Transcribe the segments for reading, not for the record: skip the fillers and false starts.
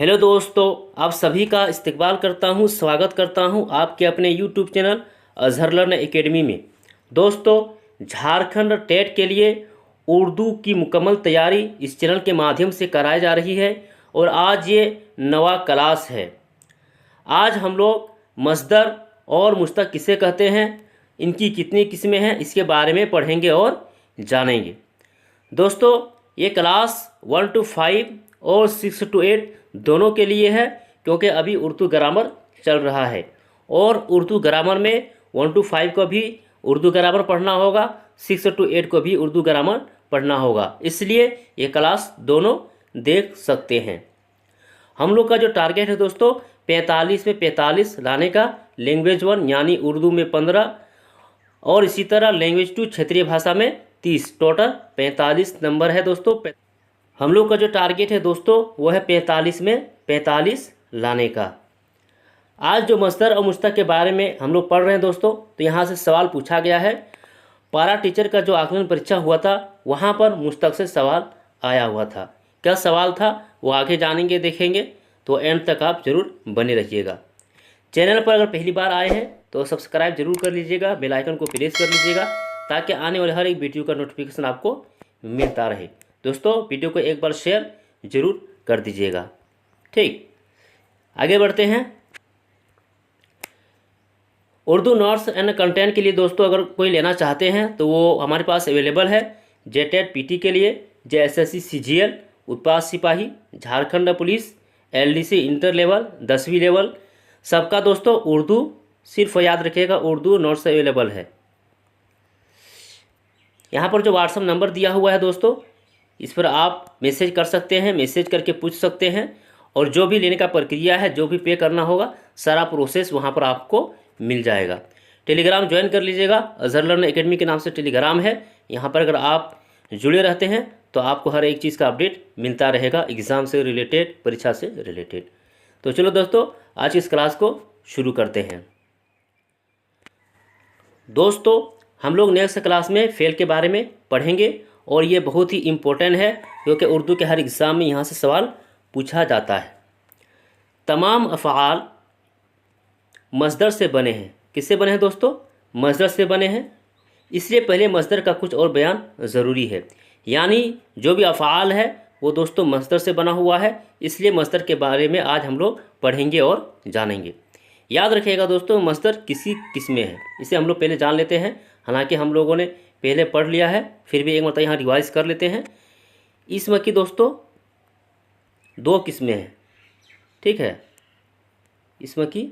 Hello दोस्तों, आप सभी का इस्तकबाल करता हूं, स्वागत करता हूं आपके अपने YouTube channel Azhar learn academy में। दोस्तों, झारखंड टेट के लिए उर्दू की मुकम्मल तैयारी इस चैनल के माध्यम से कराई जा रही है और आज ये नवा क्लास है। आज हम लोग मस्दर और मुश्तक किसे कहते हैं, इनकी कितनी किस्में हैं, इसके बारे में पढ़ेंगे और जानेंगे। दोस्तों, ये क्लास 1 to 5 और 6 to 8 दोनों के लिए है, क्योंकि अभी उर्दू ग्रामर चल रहा है और उर्दू ग्रामर में 1 to 5 को भी उर्दू ग्रामर पढ़ना होगा, 6 to 8 को भी उर्दू ग्रामर पढ़ना होगा। इसलिए ये क्लास दोनों देख सकते हैं। हम लोग का जो टारगेट है दोस्तों, 45 में 45 लाने का, लैंग्वेज 1 यानी उर्दू में 15 और इसी तरह लैंग्वेज 2 क्षेत्रीय भाषा में 30, टोटल 45 नंबर है दोस्तों। हम लोग का जो टारगेट है दोस्तों वो है 45 में 45 लाने का। आज जो मस्दर और मुश्तक के बारे में हम लोग पढ़ रहे हैं दोस्तों, तो यहाँ से सवाल पूछा गया है। पारा टीचर का जो आकलन परीक्षा हुआ था वहाँ पर मुश्तक से सवाल आया हुआ था। क्या सवाल था वो आगे जानेंगे, देखेंगे, तो एंड तक आप ज़रूर बने रहिएगा। चैनल पर अगर पहली बार आए हैं तो सब्सक्राइब जरूर कर लीजिएगा, बेल आइकन को प्रेस कर लीजिएगा ताकि आने वाले हर एक वीडियो का नोटिफिकेशन आपको मिलता रहे। दोस्तों, वीडियो को एक बार शेयर जरूर कर दीजिएगा। ठीक, आगे बढ़ते हैं। उर्दू नोट्स एंड कंटेंट के लिए दोस्तों अगर कोई लेना चाहते हैं तो वो हमारे पास अवेलेबल है। जेटेट पीटी के लिए, जेएसएससी सीजीएल, उत्पाद सिपाही, Jharkhand police, LDC inter level, 10वीं लेवल, सबका दोस्तों उर्दू सिर्फ याद रखिएगा, उर्दू नोट्स अवेलेबल है। यहाँ पर जो व्हाट्सएप नंबर दिया हुआ है दोस्तों, इस पर आप मैसेज कर सकते हैं, मैसेज करके पूछ सकते हैं और जो भी लेने का प्रक्रिया है, जो भी पे करना होगा, सारा प्रोसेस वहाँ पर आपको मिल जाएगा। टेलीग्राम ज्वाइन कर लीजिएगा, अजहर लर्न एकेडमी के नाम से टेलीग्राम है। यहाँ पर अगर आप जुड़े रहते हैं तो आपको हर एक चीज़ का अपडेट मिलता रहेगा, एग्ज़ाम से रिलेटेड, परीक्षा से रिलेटेड। तो चलो दोस्तों, आज इस क्लास को शुरू करते हैं। दोस्तों, हम लोग नेक्स्ट क्लास में फ़ेल के बारे में पढ़ेंगे और ये बहुत ही इम्पोर्टेंट है, क्योंकि उर्दू के हर एग्ज़ाम में यहाँ से सवाल पूछा जाता है। तमाम अफ़आल मस्दर से बने हैं। किससे बने हैं दोस्तों? मस्दर से बने हैं। इसलिए पहले मस्दर का कुछ और बयान ज़रूरी है, यानी जो भी अफ़आल है वो दोस्तों मस्दर से बना हुआ है। इसलिए मस्दर के बारे में आज हम लोग पढ़ेंगे और जानेंगे। याद रखिएगा दोस्तों, मस्दर किसी किस्में है, इसे हम लोग पहले जान लेते हैं। हालांकि हम लोगों ने पहले पढ़ लिया है, फिर भी एक मतलब यहाँ रिवाइज कर लेते हैं। इसम की दोस्तों 2 किस्में हैं। ठीक है, इसम की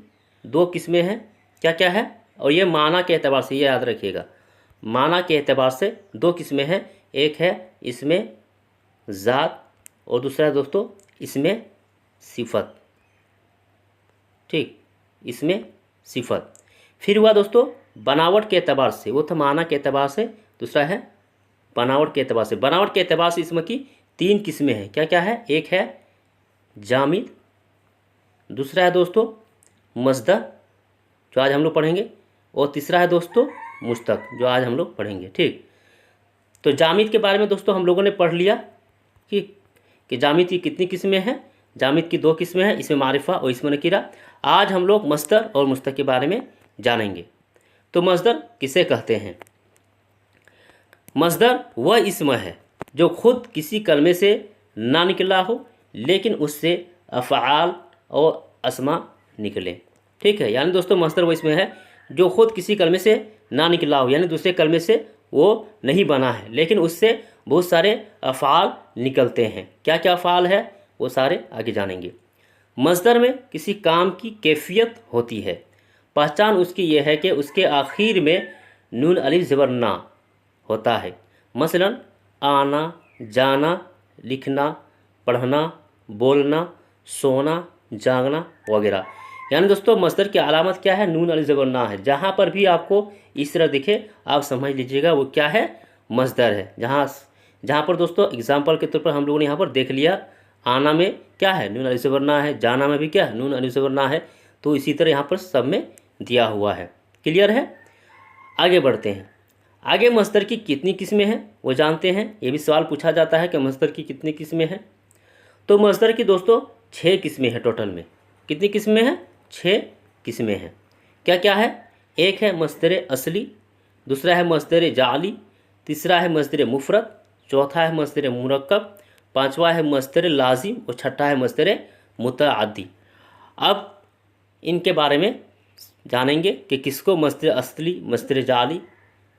2 किस्में हैं। क्या क्या है? और ये माना के एतबार से, ये याद रखिएगा, माना के एतबार से 2 किस्में हैं। एक है इसमें ज़ात और दूसरा है दोस्तों इसमें सिफत। ठीक, इसमें सिफत। फिर हुआ दोस्तों बनावट के एतबार से, वो था माना के एतबार से, दूसरा है बनावट के एतबार से। बनावट के एतबार से इसमें की 3 किस्में हैं। क्या क्या है? एक है जामिद, दूसरा है दोस्तों मस्दर, जो आज हम लोग पढ़ेंगे, और तीसरा है दोस्तों मुश्तक, जो आज हम लोग पढ़ेंगे। ठीक, तो जामिद के बारे में दोस्तों हम लोगों ने पढ़ लिया कि जामिद की कितनी किस्में हैं। जामिद की 2 किस्में हैं, इसमें मारिफा और इसमें नकीरा। आज हम लोग मस्दर और मुश्तक के बारे में जानेंगे। तो मस्दर किसे कहते हैं? मस्दर वह इस्म है जो खुद किसी कलमे से ना निकला हो, लेकिन उससे अफ़आल और अस्मा निकले। ठीक है, यानी दोस्तों मस्दर वह इस्म है जो खुद किसी कलमे से ना निकला हो, यानी दूसरे कलमे से वो नहीं बना है, लेकिन उससे बहुत सारे अफ़आल निकलते हैं। क्या क्या अफ़आल है वो सारे आगे जानेंगे। मस्दर में किसी काम की कैफियत होती है। पहचान उसकी यह है कि उसके आखिर में नून अलिफ ज़बर ना होता है। मसलन आना, जाना, लिखना, पढ़ना, बोलना, सोना, जागना वगैरह। यानी दोस्तों मस्दर की अलामत क्या है? नून अलिफ ज़बर ना है। जहाँ पर भी आपको इस तरह दिखे आप समझ लीजिएगा वो क्या है? मस्दर है। जहाँ पर दोस्तों एग्जाम्पल के तौर पर हम लोगों ने यहाँ पर देख लिया, आना में क्या है? नून अलिफ ज़बर ना है। जाना में भी क्या है? नून अलिफ ज़बर ना है। तो इसी तरह यहाँ पर सब में दिया हुआ है। क्लियर है? आगे बढ़ते हैं। आगे मस्दर की कितनी किस्में हैं वो जानते हैं। ये भी सवाल पूछा जाता है कि मस्दर की कितनी किस्में हैं। तो मस्दर की दोस्तों 6 किस्में हैं टोटल में। कितनी किस्में हैं? 6 किस्में हैं। क्या क्या है? एक है मस्दर असली, दूसरा है मस्दर जाली, तीसरा है मस्दर मुफरत, चौथा है मस्दर मुरक्कब, पांचवा है मस्दर लाजिम और छठा है मस्दर मुतअद्दी। अब इनके बारे में जानेंगे कि किसको मस्दर असली, मस्दर जाली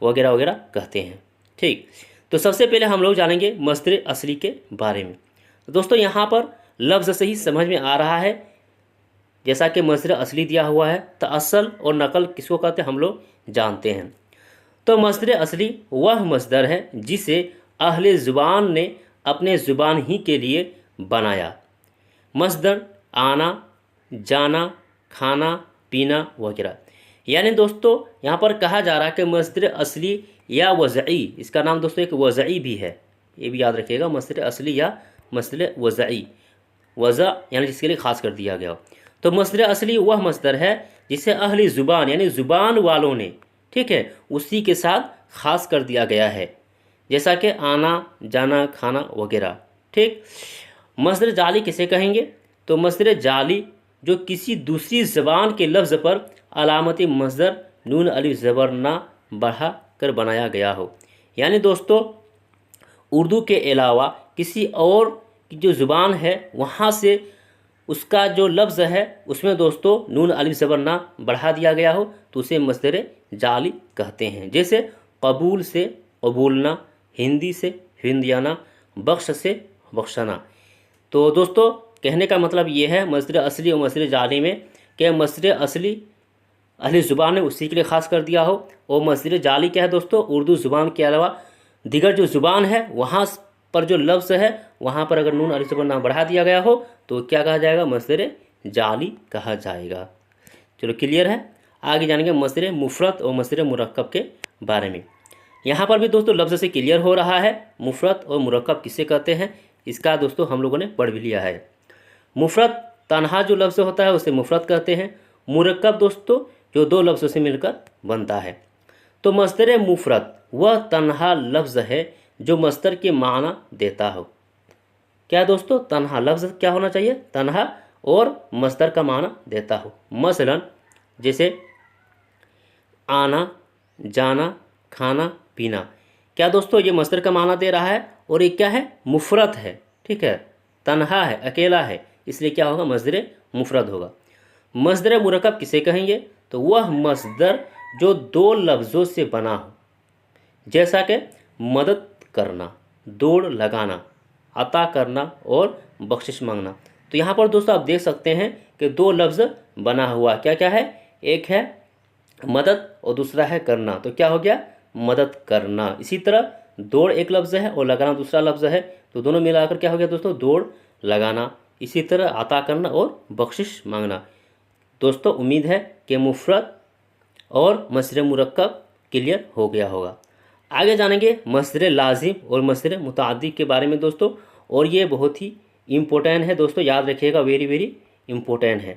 वगैरह वगैरह कहते हैं। ठीक, तो सबसे पहले हम लोग जानेंगे मस्दर असली के बारे में। तो दोस्तों यहाँ पर लफ्ज़ से ही समझ में आ रहा है, जैसा कि मस्दर असली दिया हुआ है, तो असल और नकल किसको कहते हैं हम लोग जानते हैं। तो मस्दर असली वह मस्दर है जिसे अहले ज़ुबान ने अपने ज़ुबान ही के लिए बनाया। मस्दर आना, जाना, खाना, पीना वगैरह। यानी दोस्तों यहाँ पर कहा जा रहा है कि मस्दर असली या वज़ई, इसका नाम दोस्तों एक वज़ई भी है, ये भी याद रखिएगा, मस्दर असली या मस्दर वज़ई, वज़ा यानी जिसके लिए ख़ास कर दिया गया हो। तो मस्दर असली वह मस्दर है जिसे अहली ज़ुबान यानी ज़ुबान वालों ने, ठीक है, उसी के साथ ख़ास कर दिया गया है, जैसा कि आना, जाना, खाना वगैरह। ठीक, मस्दर जाली किसे कहेंगे? तो मस्दर जाली जो किसी दूसरी ज़बान के लफ्ज़ पर अलामती मस्दर नून अलिफ ज़बर ना बढ़ा कर बनाया गया हो। यानी दोस्तों उर्दू के अलावा किसी और की जो ज़ुबान है वहाँ से उसका जो लफ्ज़ है उसमें दोस्तों नून अलिफ ज़बर ना बढ़ा दिया गया हो तो उसे मस्दर जाली कहते हैं। जैसे कबूल से कबूलना, हिंदी से हिंदियाना, बख्श से बख्शना। तो दोस्तों कहने का मतलब ये है मस्दर असली और मस्दर जाली में कि मस्दर असली अहली ज़ुबान ने उसी के लिए ख़ास कर दिया हो, और मस्दर जाली क्या है दोस्तों? उर्दू ज़ुबान के अलावा दिगर जो ज़ुबान है वहाँ पर जो लफ्ज़ है वहाँ पर अगर नून अलिफ ज़बर ना बढ़ा दिया गया हो तो क्या कहा जाएगा? मस्दर जाली कहा जाएगा। चलो क्लियर है। आगे जानेंगे मस्दर मुफरत और मस्दर मुरक्कब के बारे में। यहाँ पर भी दोस्तों लफ्ज़ से क्लियर हो रहा है मुफरत और मुरक्कब किसे कहते हैं, इसका दोस्तों हम लोगों ने पढ़ भी लिया है। मुफरत तन्हा जो लफ्ज़ होता है उसे मुफरत कहते हैं। मुरक्कब दोस्तों जो दो लफ्ज़ों से मिलकर बनता है। तो मस्दर मुफरत वह तन्हा लफ्ज़ है जो मस्दर के माना देता हो। क्या दोस्तों? तन्हा लफ्ज़ क्या होना चाहिए? तन्हा और मस्दर का माना देता हो। मसलन जैसे आना, जाना, खाना, पीना। क्या दोस्तों ये मस्दर का माना दे रहा है और ये क्या है? मुफरत है। ठीक है, तन्हा है, अकेला है, इसलिए क्या होगा? मस्दर मुफरद होगा। मस्दर मुरक्कब किसे कहेंगे? तो वह मस्दर जो दो लफ्ज़ों से बना हो, जैसा कि मदद करना, दौड़ लगाना, अता करना और बख्शिश मांगना। तो यहाँ पर दोस्तों आप देख सकते हैं कि दो लफ्ज़ बना हुआ, क्या क्या है? एक है मदद और दूसरा है करना, तो क्या हो गया? मदद करना। इसी तरह दौड़ एक लफ्ज़ है और लगाना दूसरा लफ्ज़ है, तो दोनों मिलाकर क्या हो गया दोस्तों? दौड़ लगाना। इसी तरह अता करना और बख्शिश मांगना। दोस्तों उम्मीद है कि मुफरत और मस्दर मुरक्कब क्लियर हो गया होगा। आगे जानेंगे मस्दर लाजिम और मस्दर मुतअद्दी के बारे में दोस्तों, और ये बहुत ही इम्पोर्टेंट है दोस्तों, याद रखिएगा, वेरी वेरी इम्पोर्टेंट है।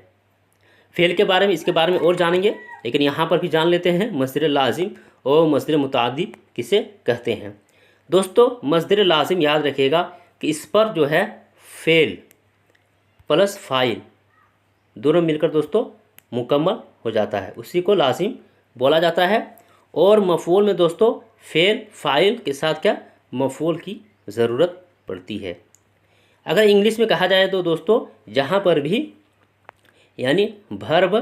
फ़ेल के बारे में, इसके बारे में और जानेंगे, लेकिन यहाँ पर भी जान लेते हैं मस्दर लाजिम और मस्दर मुतअद्दी किसे कहते हैं। दोस्तों मस्दर लाजिम याद रखिएगा कि इस पर जो है फ़ेल प्लस फ़ाइल दोनों मिलकर दोस्तों मुकम्मल हो जाता है, उसी को लाजिम बोला जाता है। और मफ़ूल में दोस्तों फ़ेल फ़ाइल के साथ क्या? मफ़ूल की ज़रूरत पड़ती है। अगर इंग्लिश में कहा जाए तो दोस्तों जहाँ पर भी यानी वर्ब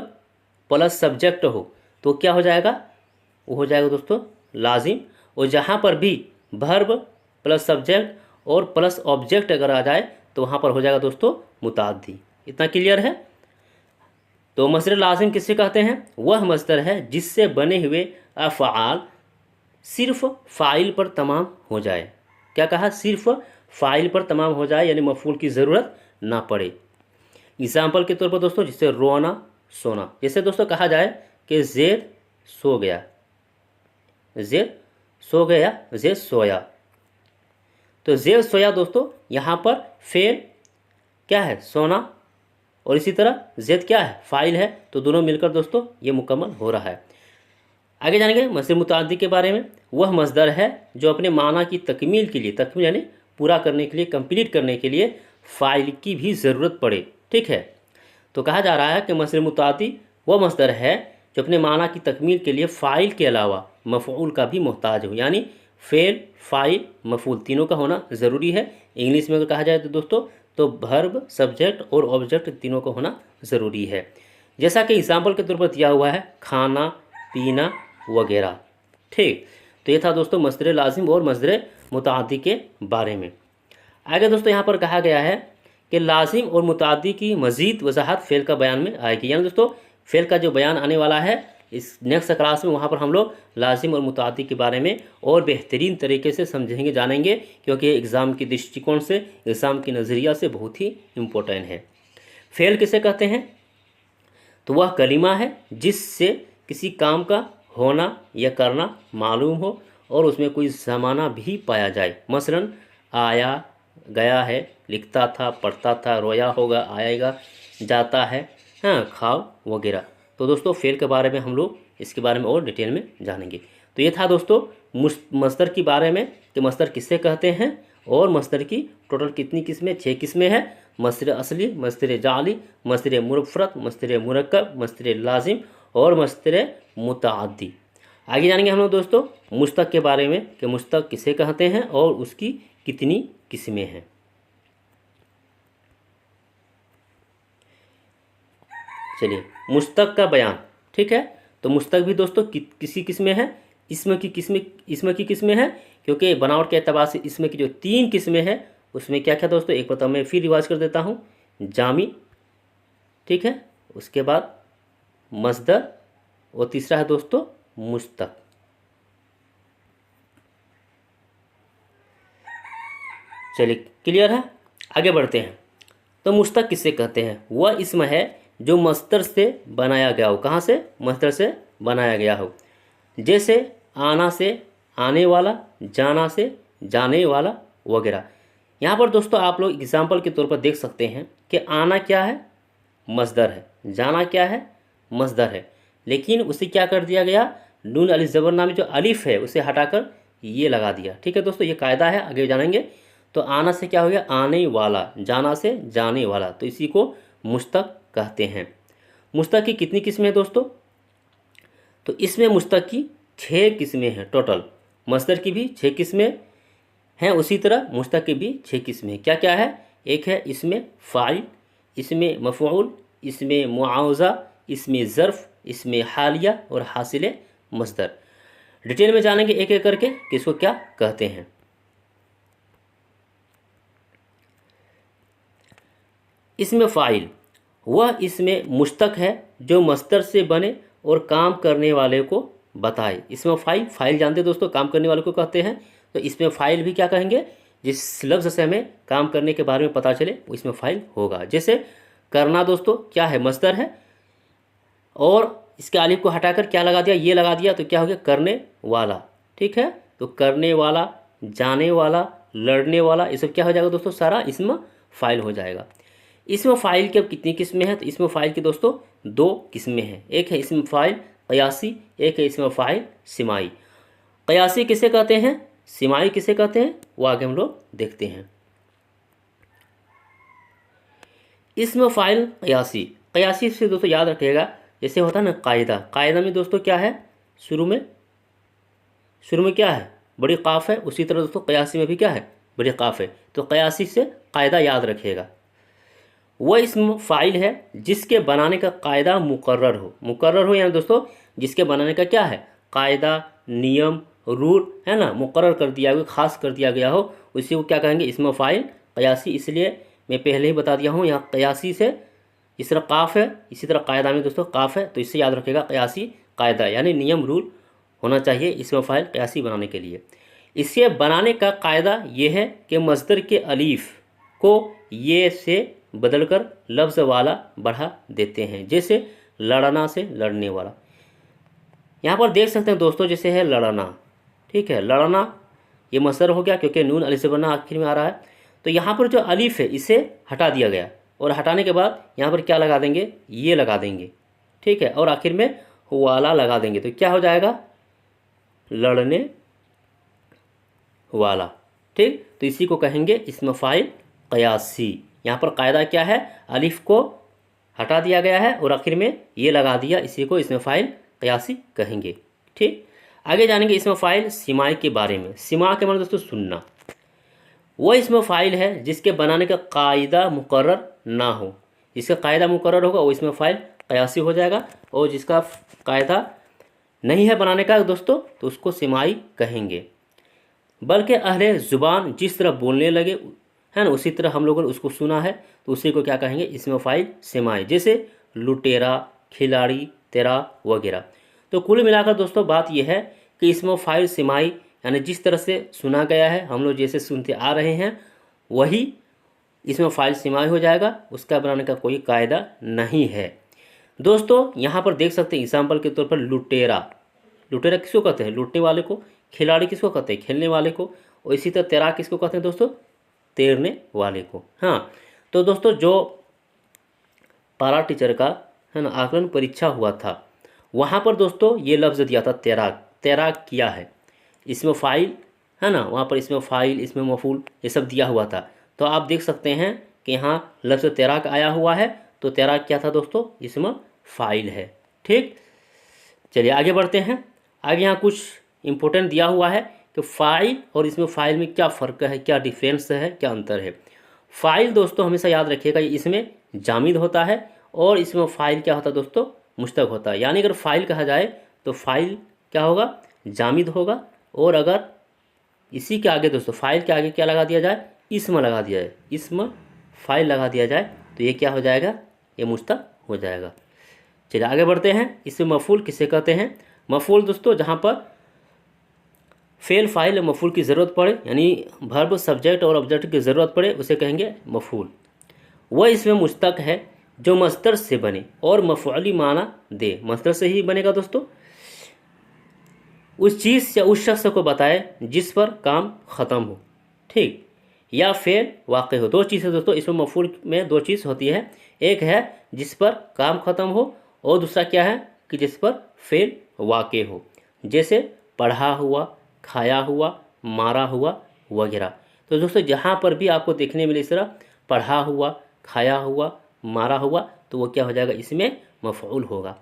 प्लस सब्जेक्ट हो तो क्या हो जाएगा? वो हो जाएगा दोस्तों लाजिम। और जहाँ पर भी वर्ब प्लस सब्जेक्ट और प्लस ऑब्जेक्ट अगर आ जाए तो वहाँ पर हो जाएगा दोस्तों मुतअद्दी। इतना क्लियर है। तो मस्दर लाजिम किससे कहते हैं? वह मस्दर है जिससे बने हुए अफ़आल सिर्फ फ़ाइल पर तमाम हो जाए। क्या कहा? सिर्फ फ़ाइल पर तमाम हो जाए, यानी मफ़ूल की ज़रूरत ना पड़े। एग्जाम्पल के तौर पर दोस्तों जैसे रोना, सोना। जैसे दोस्तों कहा जाए कि ज़ैद सो गया, ज़ैद सो गया, ज़ैद सोया। तो ज़ैद सोया दोस्तों यहाँ पर फ़ेल क्या है? सोना, और इसी तरह ज़ैद क्या है? फ़ाइल है, तो दोनों मिलकर दोस्तों ये मुकम्मल हो रहा है। आगे जानेंगे मस्दर मुतअद्दी के बारे में। वह मस्दर है जो अपने माना की तकमील के लिए, तकमील यानी पूरा करने के लिए, कंप्लीट करने के लिए फ़ाइल की भी ज़रूरत पड़े। ठीक है। तो कहा जा रहा है कि मस्दर मुतादी वह मस्दर है जो अपने माना की तकमील के लिए फ़ाइल के अलावा मफ़ऊल का भी मोहताज हो, यानी फ़ेल, फ़ाइल, मफ़ऊल तीनों का होना ज़रूरी है। इंग्लिश में अगर कहा जाए तो दोस्तों तो वर्ब, सब्जेक्ट और ऑब्जेक्ट तीनों का होना ज़रूरी है। जैसा कि एग्जाम्पल के तौर पर दिया हुआ है खाना, पीना वगैरह। ठीक, तो ये था दोस्तों मस्दर लाजिम और मस्दर मुतादी के बारे में। आगे दोस्तों यहाँ पर कहा गया है कि लाजिम और मुतादी की मज़ीद वजाहत फ़ेल का बयान में आएगी, यानी दोस्तों फ़ेल का जो बयान आने वाला है इस नेक्स्ट क्लास में, वहाँ पर हम लोग लाजिम और मुतादी के बारे में और बेहतरीन तरीके से समझेंगे, जानेंगे, क्योंकि एग्ज़ाम की दृष्टिकोण से, एग्ज़ाम की नज़रिया से बहुत ही इम्पोर्टेंट है। फ़ेल किसे कहते हैं? तो वह कलिमा है जिससे किसी काम का होना या करना मालूम हो और उसमें कोई ज़माना भी पाया जाए। मसलन आया, गया है, लिखता था, पढ़ता था, रोया होगा, आएगा, जाता है, हाँ, खाओ वगैरह। तो दोस्तों फ़ेल के बारे में हम लोग इसके बारे में और डिटेल में जानेंगे। तो ये था दोस्तों मस्दर के बारे में कि मस्दर किससे कहते हैं और मस्दर की टोटल कितनी किस्में, 6 किस्में हैं। मस्दर असली, मस्दर जाली, मस्दर मुरफ़रत, मस्दर मुरक्कब, मस्दर लाजिम और मस्दर मुताअद्दी। आगे जानेंगे हम लोग दोस्तों मुश्तक़ के बारे में कि मुश्तक़ किसे कहते हैं और उसकी कितनी किस्में हैं। चलिए मुश्तक़ का बयान, ठीक है। तो मुश्तक़ भी दोस्तों किसी किस्में है, इसम की किस्में हैं, क्योंकि बनावट के अतबार से इसमें की जो 3 किस्में हैं उसमें क्या क्या दोस्तों, एक बार मैं फिर रिवाइज कर देता हूँ। जामी, ठीक है, उसके बाद मस्दर और तीसरा है दोस्तों मुश्तक़। चलिए क्लियर है, आगे बढ़ते हैं। तो मुश्तक़ किससे कहते हैं? वह इसम है जो मस्दर से बनाया गया हो। कहाँ से? मस्दर से बनाया गया हो। जैसे आना से आने वाला, जाना से जाने वाला वगैरह। यहाँ पर दोस्तों आप लोग एग्जाम्पल के तौर पर देख सकते हैं कि आना क्या है? मस्दर है। जाना क्या है? मस्दर है। लेकिन उसे क्या कर दिया गया? नून अलिफ ज़बर नामी जो अलिफ है उसे हटाकर ये लगा दिया। ठीक है दोस्तों, ये कायदा है, आगे जानेंगे। तो आना से क्या हो गया? आने वाला, जाना से जाने वाला, तो इसी को मुश्तक़ कहते हैं। मुश्तक़ की कितनी किस्में हैं दोस्तों? तो इसमें मुश्तक़ की 6 किस्में हैं टोटल। मस्दर की भी 6 किस्में हैं, उसी तरह मुश्तक़ की भी 6 किस्में। क्या क्या है? एक है इसमें फ़ाइल, इसमें मफ़ऊल, इसमें मुआवज़ा, इसमें ज़र्फ़, इसमें हालिया और हासिल मस्दर। डिटेल में जानेंगे एक एक करके कि इसको क्या कहते हैं। इसमें फ़ाइल वह इसमें मुश्तक़ है जो मस्दर से बने और काम करने वाले को बताए। इसमें फ़ाइल जानते दोस्तों, काम करने वाले को कहते हैं। तो इसमें फ़ाइल भी क्या कहेंगे? जिस लफ्ज़ से हमें काम करने के बारे में पता चले वो इसमें फ़ाइल होगा। जैसे करना दोस्तों क्या है? मस्दर है, और इसके अलिफ को हटाकर क्या लगा दिया? ये लगा दिया, तो क्या हो गया? करने वाला। ठीक है, तो करने वाला, जाने वाला, लड़ने वाला, ये सब क्या हो जाएगा दोस्तों? सारा इसमें फ़ाइल हो जाएगा। इसमें फ़ाइल की अब कितनी किस्में हैं? तो इसमें फ़ाइल की दोस्तों 2 किस्में हैं। एक है इसमें फ़ाइल क़यासी, एक है इसमें फ़ाइल सिमाई। क़यासी किसे कहते हैं, सिमाई किसे कहते हैं, वो आगे हम लोग देखते हैं। इसमें फ़ाइल क़यासी, क़यासी से दोस्तों याद रखिएगा, जैसे होता है ना कायदा, कायदा में दोस्तों क्या है? शुरू में क्या है? बड़ी काफ है। उसी तरह दोस्तों क़यासी में भी क्या है? बड़ी काफ है। तो क़यासी से कायदा याद रखिएगा। वह इसम फ़ाइल है जिसके बनाने का कायदा मुकर्रर हो। मुकर्रर हो यानी दोस्तों जिसके बनाने का क्या है? कायदा, नियम, रूल है ना, मुकर्रर कर दिया गया, ख़ास कर दिया गया हो, उसी को क्या कहेंगे? इसम फ़ाइल क़यासी। इसलिए मैं पहले ही बता दिया हूँ, यहाँ क़यासी से इस तरह काफ है, इसी तरह कायदा में दोस्तों काफ है, तो इससे याद रखेगा क़यासी कायदा यानी नियम, रूल होना चाहिए इसम फ़ाइल क़यासी बनाने के लिए। इसके बनाने का कायदा ये है कि मस्दर के अलीफ को ये से बदलकर लफ्ज़ वाला बढ़ा देते हैं। जैसे लड़ना से लड़ने वाला। यहाँ पर देख सकते हैं दोस्तों, जैसे है लड़ना, ठीक है, लड़ना ये मस्दर हो गया क्योंकि नून अलिफ ज़बर आखिर में आ रहा है। तो यहाँ पर जो अलिफ है इसे हटा दिया गया, और हटाने के बाद यहाँ पर क्या लगा देंगे? ये लगा देंगे, ठीक है, और आखिर में वाला लगा देंगे, तो क्या हो जाएगा? लड़ने वाला। ठीक, तो इसी को कहेंगे इसम फ़ाइल क़यासी। यहाँ पर कायदा क्या है, अलिफ को हटा दिया गया है और आखिर में ये लगा दिया, इसी को इसमें फ़ाइल क़यासी कहेंगे। ठीक, आगे जानेंगे इसमें फ़ाइल सिमाई के बारे में। सिमा के मतलब दोस्तों सुनना। वो इसमें फ़ाइल है जिसके बनाने का कायदा मुकर्रर ना हो। जिसका कायदा मुकर्रर होगा वो इसमें फ़ाइल क़यासी हो जाएगा, और जिसका कायदा नहीं है बनाने का दोस्तों तो उसको सिमाई कहेंगे। बल्कि अहले ज़ुबान जिस तरह बोलने लगे है ना, उसी तरह हम लोगों ने उसको सुना है, तो उसी को क्या कहेंगे, इसमें फ़ाइल सिमाई। जैसे लुटेरा, खिलाड़ी, तेरा वगैरह। तो कुल मिलाकर दोस्तों बात यह है कि इसमें फ़ाइल सिमाई यानी जिस तरह से सुना गया है, हम लोग जैसे सुनते आ रहे हैं वही इसमें फ़ाइल सिमाई हो जाएगा, उसका बनाने का कोई कायदा नहीं है। दोस्तों यहाँ पर देख सकते हैं एग्जाम्पल के तौर पर लुटेरा। लुटेरा किसको कहते हैं, लूटने वाले को। खिलाड़ी किसको कहते हैं, खेलने वाले को। और इसी तरह तैराक किसको कहते हैं दोस्तों, तैरने वाले को। हाँ, तो दोस्तों जो पारा टीचर का है ना आकलन परीक्षा हुआ था, वहाँ पर दोस्तों ये लफ्ज़ दिया था तैराक। तैराक किया है, इसमें फ़ाइल है ना, वहाँ पर इसमें फ़ाइल, इसमें मफूल, ये सब दिया हुआ था। तो आप देख सकते हैं कि यहाँ लफ्ज़ तैराक आया हुआ है, तो तैराक क्या था दोस्तों, इसमें फ़ाइल है। ठीक, चलिए आगे बढ़ते हैं। आगे यहाँ कुछ इम्पोर्टेंट दिया हुआ है कि फ़ाइल और इसमें फ़ाइल में क्या फ़र्क है, क्या डिफरेंस है, क्या अंतर है। फ़ाइल दोस्तों हमेशा याद रखिएगा, इसमें जामिद होता है, और इसमें फ़ाइल क्या होता है दोस्तों, मुश्तक होता है। यानी अगर फ़ाइल कहा जाए तो फ़ाइल क्या होगा, जामिद होगा, और अगर इसी के आगे दोस्तों फ़ाइल के आगे क्या लगा दिया जाए, इसम लगा दिया जाए, इसम फ़ाइल लगा दिया जाए, तो ये क्या हो जाएगा, ये मुश्तक हो जाएगा। चलिए आगे बढ़ते हैं। इसमें मफूल किसे कहते हैं। मफूल दोस्तों जहाँ पर फेल फाइल मफूल की ज़रूरत पड़े, यानी वर्ब, सब्जेक्ट और ऑब्जेक्ट की ज़रूरत पड़े, उसे कहेंगे मफूल। वह इसमें मुश्तक है जो मस्दर से बने और मफ़ऊली माना दे। मस्दर से ही बनेगा दोस्तों, उस चीज़ या उस शख्स को बताए जिस पर काम ख़त्म हो। ठीक, या फेल वाक़ हो। दो चीज़ें दोस्तों इसमें मफूल में, दो चीज़ होती है। एक है जिस पर काम ख़त्म हो, और दूसरा क्या है कि जिस पर फेल वाक़ हो। जैसे पढ़ा हुआ, खाया हुआ, मारा हुआ वगैरह। तो दोस्तों जहाँ पर भी आपको देखने मिले इस तरह पढ़ा हुआ, खाया हुआ, मारा हुआ, तो वो क्या हो जाएगा, इसमें मफ़ऊल होगा।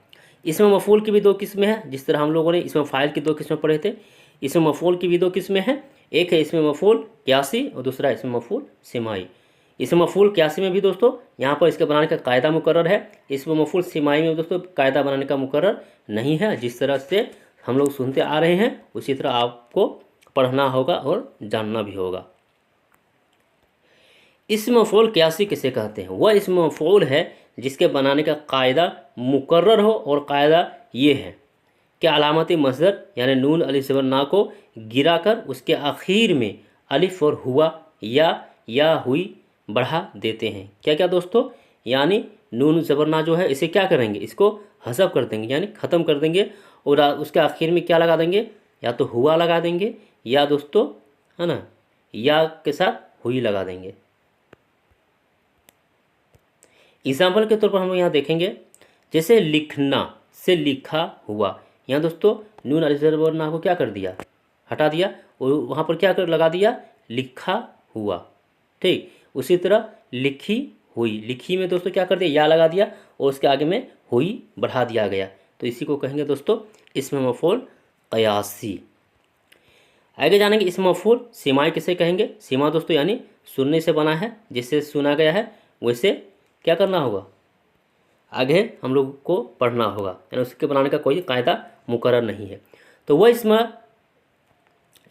इसमें मफ़ऊल की भी दो किस्में हैं, जिस तरह हम लोगों ने इसमें फ़ाइल की दो किस्में पढ़े थे। इसमें मफ़ऊल की भी दो किस्में हैं, एक है इसमें मफ़ऊल क़यासी और दूसरा इसमें मफ़ऊल सिमाई। इसमें मफ़ऊल क़यासी में भी दोस्तों यहाँ पर इसके बनाने का कायदा मुकर्रर है। इसमें मफ़ऊल सिमाई में दोस्तों कायदा बनाने का मुकर्रर नहीं है। जिस तरह से हम लोग सुनते आ रहे हैं उसी तरह आपको पढ़ना होगा और जानना भी होगा। इसमें मफ़ऊल क़यासी किसे कहते हैं। वह इसमें मफ़ऊल है जिसके बनाने का कायदा मुकर्रर हो, और कायदा ये है कि अलामती मस्दर यानी नून अलिफ ज़बर ना को गिराकर उसके आखिर में अलिफ और हुआ या हुई बढ़ा देते हैं। क्या क्या दोस्तों, यानी नून ज़बर ना जो है इसे क्या करेंगे, इसको हज़फ कर देंगे, यानी ख़त्म कर देंगे, और उसके आखिर में क्या लगा देंगे, या तो हुआ लगा देंगे, या दोस्तों है ना या के साथ हुई लगा देंगे। एग्जाम्पल के तौर पर हम लोग यहाँ देखेंगे, जैसे लिखना से लिखा हुआ। यहाँ दोस्तों नून अलिफ ज़बर ना को क्या कर दिया, हटा दिया, और वहाँ पर क्या कर लगा दिया, लिखा हुआ। ठीक, उसी तरह लिखी हुई, लिखी में दोस्तों क्या कर दिया, या लगा दिया, और उसके आगे में हुई बढ़ा दिया गया। तो इसी को कहेंगे दोस्तों इसमें मफ़ऊल क़यासी। आगे जानेंगे इसमें मफ़ऊल सिमाई किसे कहेंगे। सिमा दोस्तों यानी सुनने से बना है, जिससे सुना गया है वैसे क्या करना होगा, आगे हम लोग को पढ़ना होगा, यानी उसके बनाने का कोई कायदा मुकर्रर नहीं है। तो वह इसमें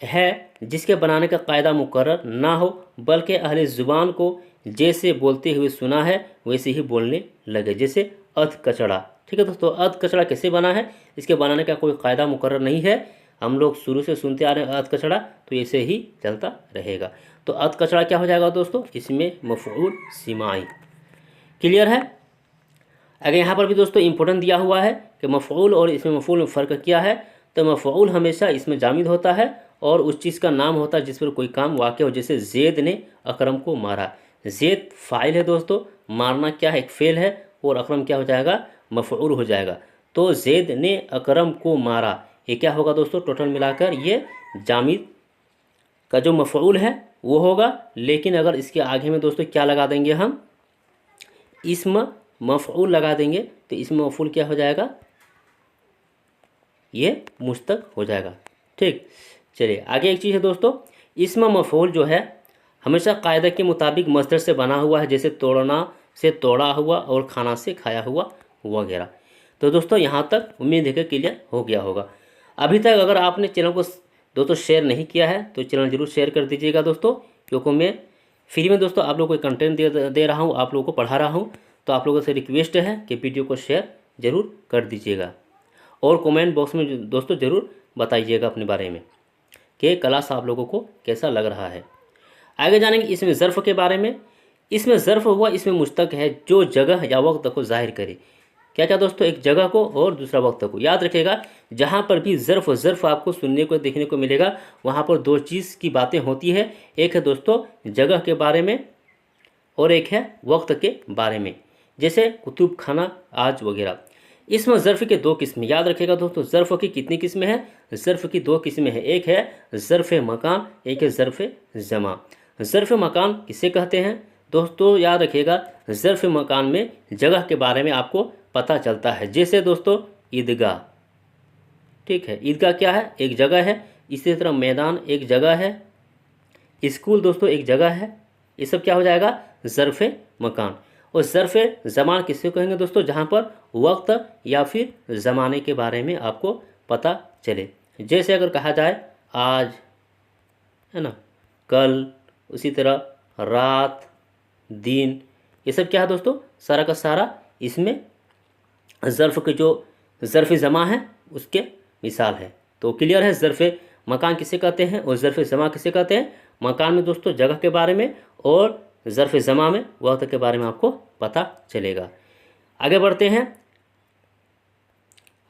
है जिसके बनाने का कायदा मुकर्रर ना हो, बल्कि अहले ज़ुबान को जैसे बोलते हुए सुना है वैसे ही बोलने लगे। जैसे अध कचड़ा। ठीक है दोस्तों, अध कचड़ा कैसे बना है, इसके बनाने का कोई कायदा मुकर्रर नहीं है। हम लोग शुरू से सुनते आ रहे हैं अध कचड़ा, तो ऐसे ही चलता रहेगा। तो अध कचड़ा क्या हो जाएगा दोस्तों, इसमें मफ़ऊल सिमाई। क्लियर है। अगर यहाँ पर भी दोस्तों इंपॉर्टेंट दिया हुआ है कि मफ़ऊल और इसमें मफ़ऊल में फ़र्क क्या है, तो मफ़ऊल हमेशा इसमें जामिद होता है और उस चीज़ का नाम होता है जिस पर कोई काम वाक़ हो। जैसे ज़ैद ने अकरम को मारा। ज़ैद फ़ाइल है दोस्तों, मारना क्या है, एक फ़ेल है, और अकरम क्या हो जाएगा, मफ़ऊल हो जाएगा। तो ज़ैद ने अकरम को मारा, ये क्या होगा दोस्तों, टोटल मिलाकर ये जामिद का जो मफ़ऊल है वो होगा, लेकिन अगर इसके आगे में दोस्तों क्या लगा देंगे हम, इस्म मफ़ऊल लगा देंगे, तो इस्म मफ़ऊल क्या हो जाएगा, ये मुश्तक हो जाएगा। ठीक, चलिए आगे एक चीज़ है दोस्तों, इस्म मफ़ऊल जो है हमेशा कायदा के मुताबिक मस्दर से बना हुआ है, जैसे तोड़ना से तोड़ा हुआ और खाना से खाया हुआ वगैरह। तो दोस्तों यहाँ तक उम्मीद है कि क्लियर हो गया होगा। अभी तक अगर आपने चैनल को दोस्तों शेयर नहीं किया है तो चैनल जरूर शेयर कर दीजिएगा दोस्तों, क्योंकि मैं फ्री में दोस्तों आप लोगों को कंटेंट दे रहा हूँ, आप लोगों को पढ़ा रहा हूँ। तो आप लोगों से रिक्वेस्ट है कि वीडियो को शेयर ज़रूर कर दीजिएगा और कमेंट बॉक्स में दोस्तों ज़रूर बताइएगा अपने बारे में कि क्लास आप लोगों को कैसा लग रहा है। आगे जानेंगे इसमें ज़र्फ़ के बारे में। इसमें ज़र्फ़ हुआ इसमें मुश्तक है जो जगह या वक्त को ज़ाहिर करे। क्या क्या दोस्तों, एक जगह को और दूसरा वक्त को। याद रखिएगा जहाँ पर भी ज़र्फ़ आपको सुनने को देखने को मिलेगा वहाँ पर दो चीज़ की बातें होती है, एक है दोस्तों जगह के बारे में और एक है वक्त के बारे में, जैसे कुतुब खाना आज वगैरह। इसमें ज़र्फ़ के दो किस्में, याद रखिएगा दोस्तों ज़र्फ़ की कितनी किस्में हैं, ज़र्फ़ की दो किस्में हैं, एक है ज़र्फ़ मकान, एक है ज़र्फ़ ज़मा। ज़र्फ़ मकान किसे कहते हैं दोस्तों, याद रखिएगा ज़र्फ़ मकान में जगह के बारे में आपको पता चलता है, जैसे दोस्तों ईदगाह। ठीक है, ईदगाह क्या है, एक जगह है। इसी तरह मैदान एक जगह है, स्कूल दोस्तों एक जगह है। ये सब क्या हो जाएगा, ज़र्फ़ मकान। और ज़र्फ़ ज़मान किसे कहेंगे दोस्तों, जहाँ पर वक्त या फिर ज़माने के बारे में आपको पता चले। जैसे अगर कहा जाए आज, है ना, कल, उसी तरह रात, दिन, ये सब क्या है दोस्तों, सारा का सारा इसमें ज़र्फ़ के जो ज़र्फ़ ज़मा है उसके मिसाल है। तो क्लियर है, ज़र्फ़ मकान किसे कहते हैं और ज़र्फ़ ज़मा किसे कहते हैं। मकान में दोस्तों जगह के बारे में और ज़र्फ़ ज़मा में वक्त के बारे में आपको पता चलेगा। आगे बढ़ते हैं।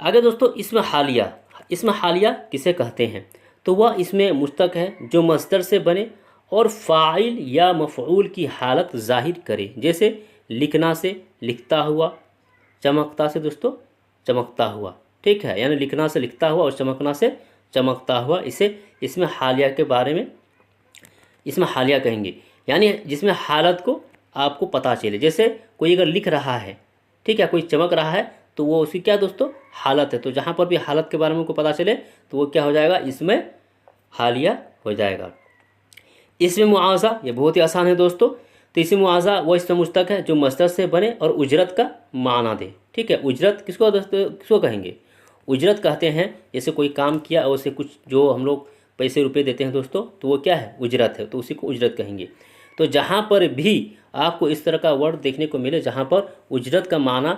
आगे दोस्तों इसमें हालिया, इसमें हालिया किसे कहते हैं, तो वह इसमें मुश्तक है जो मस्दर से बने और फ़ाइल या मफ़ऊल की हालत ज़ाहिर करे, जैसे लिखना से लिखता हुआ, चमकता से दोस्तों चमकता हुआ। ठीक है, यानी लिखना से लिखता हुआ और चमकना से चमकता हुआ, इसे इसमें हालिया के बारे में इसमें हालिया कहेंगे, यानी जिसमें हालत को आपको पता चले। जैसे कोई अगर लिख रहा है, ठीक है, कोई चमक रहा है, तो वो उसकी क्या दोस्तों हालत है। तो जहाँ पर भी हालत के बारे में उनको पता चले तो वो क्या हो जाएगा, इसमें हालिया हो जाएगा। इसमें मुआवजा, ये बहुत ही आसान है दोस्तों। तो इसमें मुआवजा वो इसमें मुश्तक है जो मस्दर से बने और उजरत का माना दे। ठीक है, उजरत किसको दोस्तों किसको कहेंगे, उजरत कहते हैं जैसे कोई काम किया और उसे कुछ जो हम लोग पैसे रुपए देते हैं दोस्तों, तो वो क्या है, उजरत है, तो उसी को उजरत कहेंगे। तो जहाँ पर भी आपको इस तरह का वर्ड देखने को मिले जहाँ पर उजरत का माना,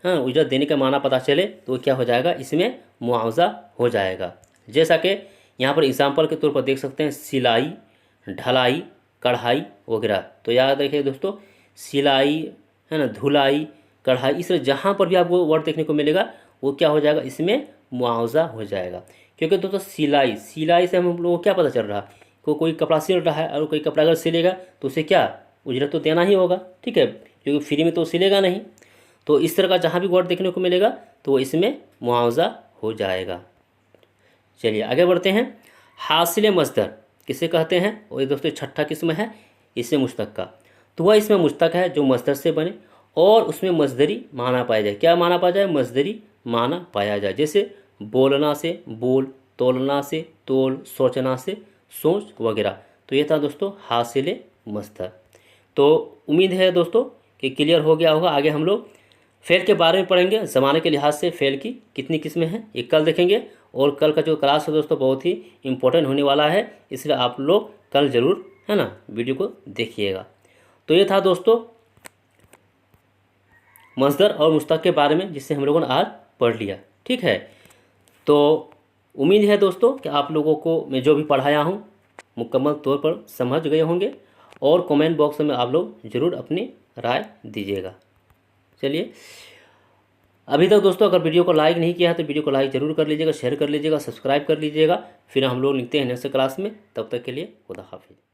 हाँ, उजरत देने का माना पता चले, तो क्या हो जाएगा, इसमें मुआवजा हो जाएगा। जैसा कि यहाँ पर एग्जाम्पल के तौर पर देख सकते हैं, सिलाई, ढलाई, कढ़ाई वगैरह। तो याद रखिए दोस्तों, सिलाई, है ना, धुलाई, कढ़ाई, इस तरह जहाँ पर भी आपको वर्ड देखने को मिलेगा वो क्या हो जाएगा, इसमें मुआवजा हो जाएगा। क्योंकि दोस्तों सिलाई, सिलाई से हम लोगों को क्या पता चल रहा है, कोई कपड़ा सिल रहा है और कोई कपड़ा अगर सिलेगा तो उसे क्या उजरत तो देना ही होगा। ठीक है, क्योंकि फ्री में तो सिलेगा नहीं। तो इस तरह का जहाँ भी वर्ड देखने को मिलेगा तो वो इसमें मुआवजा हो जाएगा। चलिए आगे बढ़ते हैं। हासिल मस्दर किसे कहते हैं, और ये दोस्तों छठा किस्म है इसमें मुश्तक का। तो वह इसमें मुश्तक है जो मस्दर से बने और उसमें मस्दरी माना पाया जाए। क्या माना पाया जाए, मस्दरी माना पाया जाए। जैसे बोलना से बोल, तोलना से तोल, सोचना से सोच वगैरह। तो ये था दोस्तों हासिल मस्दर। तो उम्मीद है दोस्तों कि क्लियर हो गया होगा। आगे हम लोग फ़ेल के बारे में पढ़ेंगे, ज़माने के लिहाज से फ़ेल की कितनी किस्में हैं ये कल देखेंगे। और कल का जो क्लास है दोस्तों बहुत ही इम्पोर्टेंट होने वाला है, इसलिए आप लोग कल ज़रूर, है ना, वीडियो को देखिएगा। तो ये था दोस्तों मस्दर और मुश्तक के बारे में जिससे हम लोगों ने आज पढ़ लिया। ठीक है, तो उम्मीद है दोस्तों कि आप लोगों को मैं जो भी पढ़ाया हूँ मुकम्मल तौर पर समझ गए होंगे और कमेंट बॉक्स में आप लोग ज़रूर अपनी राय दीजिएगा। चलिए, अभी तक दोस्तों अगर वीडियो को लाइक नहीं किया है तो वीडियो को लाइक ज़रूर कर लीजिएगा, शेयर कर लीजिएगा, सब्सक्राइब कर लीजिएगा। फिर हम लोग लिखते हैं नेक्स्ट क्लास में। तब तक के लिए खुदा हाफिज़।